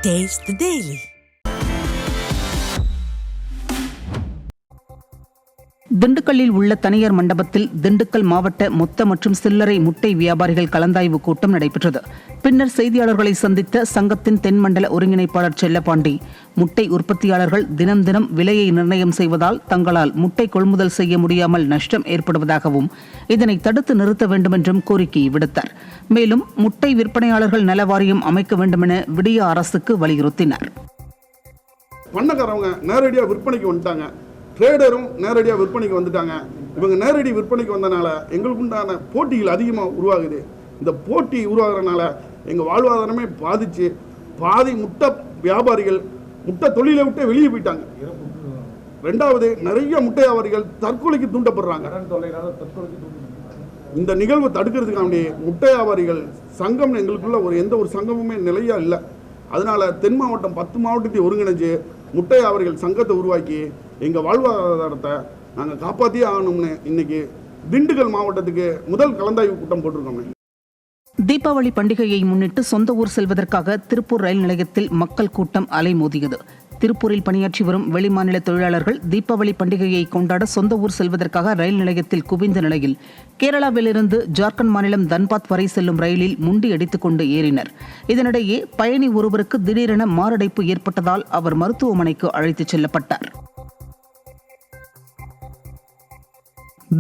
Taste the Daily. திண்டுக்கல்லில் உள்ள தனியார் மண்டபத்தில் திண்டுக்கல் மாவட்ட மொத்த மற்றும் சில்லறை முட்டை வியாபாரிகள் கலந்தாய்வு கூட்டம் நடைபெற்றது. பின்னர் செய்தியாளர்களை சந்தித்த சங்கத்தின் தென்மண்டல ஒருங்கிணைப்பாளர் செல்லப்பாண்டி, முட்டை உற்பத்தியாளர்கள் தினம் தினம் விலையை நிர்ணயம் செய்வதால் தங்களால் முட்டை கொள்முதல் செய்ய முடியாமல் நஷ்டம் ஏற்படுவதாகவும் இதனை தடுத்து நிறுத்த வேண்டும் என்றும் கோரிக்கை விடுத்தார். மேலும் முட்டை விற்பனையாளர்கள் நல வாரியம் அமைக்க வேண்டுமென விடிய அரசுக்கு வலியுறுத்தினார். பண்ணக்காரவங்க நேரடியாக விற்பனைக்கு வந்துட்டாங்க, ட்ரேடரும் நேரடியாக விற்பனைக்கு வந்துட்டாங்க. இவங்க நேரடி விற்பனைக்கு வந்தனால எங்களுக்கு உண்டான போட்டிகள் அதிகமாக உருவாகுது. இந்த போட்டி உருவாகிறனால எங்கள் வாழ்வாதாரமே பாதிச்சு பாதி முட்டை வியாபாரிகள் முட்டை தொழிலை விட்டு வெளியே போயிட்டாங்க. ரெண்டாவது, நிறைய முட்டை வியாபாரிகள் தற்கொலைக்கு தூண்டப்படுறாங்க. இந்த நிகழ்வை தடுக்கிறதுக்காண்டி முட்டை வியாபாரிகள் சங்கம் எங்களுக்குள்ள எந்த ஒரு சங்கமுமே நிலையா இல்லை. அதனால தென் மாவட்டம் 10 மாவட்டத்தை ஒருங்கிணைஞ்சு முட்டை வியாபாரிகள் சங்கத்தை உருவாக்கி எங்கள் வாழ்வாதாரத்தை நாங்கள் காப்பாற்றியே ஆகணும்னு இன்னைக்கு திண்டுக்கல் மாவட்டத்துக்கு முதல் கலந்தாய்வு கூட்டம் போட்டிருக்கோம். தீபாவளி பண்டிகையை முன்னிட்டு சொந்த ஊர் செல்வதற்காக திருப்பூர் ரயில் நிலையத்தில் மக்கள் கூட்டம் அலைமோதியது. திருப்பூரில் பணியாற்றி வரும் வெளிமாநில தொழிலாளர்கள் தீபாவளி பண்டிகையை கொண்டாட சொந்த ஊர் செல்வதற்காக ரயில் நிலையத்தில் குவிந்த நிலையில் கேரளாவிலிருந்து ஜார்க்கண்ட் மாநிலம் தன்பாத் வரை செல்லும் ரயிலில் முண்டி அடித்துக் கொண்டு ஏறினர். இதனிடையே பயணி ஒருவருக்கு திடீரென மாரடைப்பு ஏற்பட்டதால் அவர் மருத்துவமனைக்கு அழைத்துச் செல்லப்பட்டார்.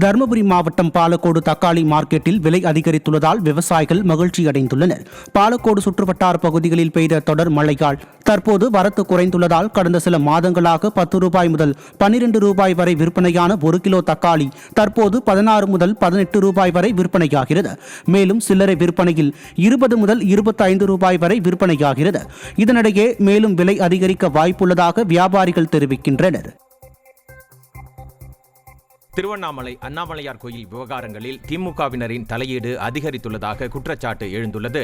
தருமபுரி மாவட்டம் பாலக்கோடு தக்காளி மார்க்கெட்டில் விலை அதிகரித்துள்ளதால் விவசாயிகள் மகிழ்ச்சி அடைந்துள்ளனர். பாலக்கோடு சுற்றுவட்டார பகுதிகளில் பெய்த தொடர் மழையால் தற்போது வரத்து குறைந்துள்ளதால் கடந்த சில மாதங்களாக 10 ரூபாய் முதல் 12 ரூபாய் வரை விற்பனையான 1 கிலோ தக்காளி தற்போது 16 முதல் 18 ரூபாய் வரை விற்பனையாகிறது. மேலும் சில்லறை விற்பனையில் 20 முதல் 25 ரூபாய் வரை விற்பனையாகிறது. இதனிடையே மேலும் விலை அதிகரிக்க வாய்ப்புள்ளதாக வியாபாரிகள் தெரிவிக்கின்றனர். திருவண்ணாமலை அண்ணாமலையார் கோயில் விவகாரங்களில் திமுகவினரின் தலையீடு அதிகரித்துள்ளதாக குற்றச்சாட்டு எழுந்துள்ளது.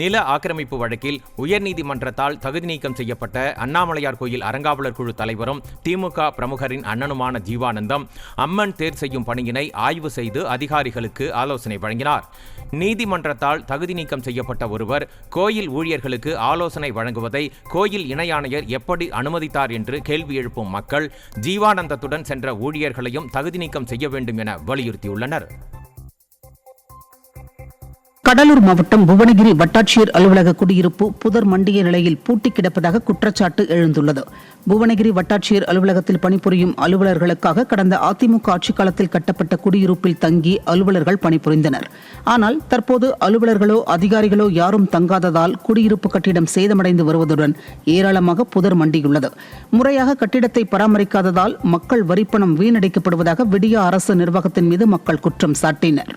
நில ஆக்கிரமிப்பு வழக்கில் உயர்நீதிமன்றத்தால் தகுதி நீக்கம் செய்யப்பட்ட அண்ணாமலையார் கோயில் அறங்காவலர் குழு தலைவரும் திமுக பிரமுகரின் அண்ணனுமான ஜீவானந்தம் அம்மன் தேர் செய்யும் பணியினை ஆய்வு செய்து அதிகாரிகளுக்கு ஆலோசனை வழங்கினார். நீதிமன்றத்தால் தகுதி நீக்கம் செய்யப்பட்ட ஒருவர் கோயில் ஊழியர்களுக்கு ஆலோசனை வழங்குவதை கோயில் இணை ஆணையர் எப்படி அனுமதித்தார் என்று கேள்வி எழுப்பும் மக்கள் ஜீவானந்தத்துடன் சென்ற ஊழியர்களையும் தகுதி நீக்கம் செய்ய வேண்டும் என வலியுறுத்தியுள்ளனர். கடலூர் மாவட்டம் புவனகிரி வட்டாட்சியர் அலுவலக குடியிருப்பு புதர் மண்டிய நிலையில் பூட்டி கிடப்பதாக குற்றச்சாட்டு எழுந்துள்ளது. புவனகிரி வட்டாட்சியர் அலுவலகத்தில் பணிபுரியும் அலுவலர்களுக்காக கடந்த அதிமுக ஆட்சிக் காலத்தில் கட்டப்பட்ட குடியிருப்பில் தங்கி அலுவலர்கள் பணிபுரிந்தனர். ஆனால் தற்போது அலுவலர்களோ அதிகாரிகளோ யாரும் தங்காததால் குடியிருப்பு கட்டிடம் சேதமடைந்து வருவதுடன் ஏராளமாக புதர் மண்டியுள்ளது. முறையாக கட்டிடத்தை பராமரிக்காததால் மக்கள் வரிப்பணம் வீணடிக்கப்படுவதாக விடிய அரசு நிர்வாகத்தின் மீது மக்கள் குற்றம் சாட்டினர்.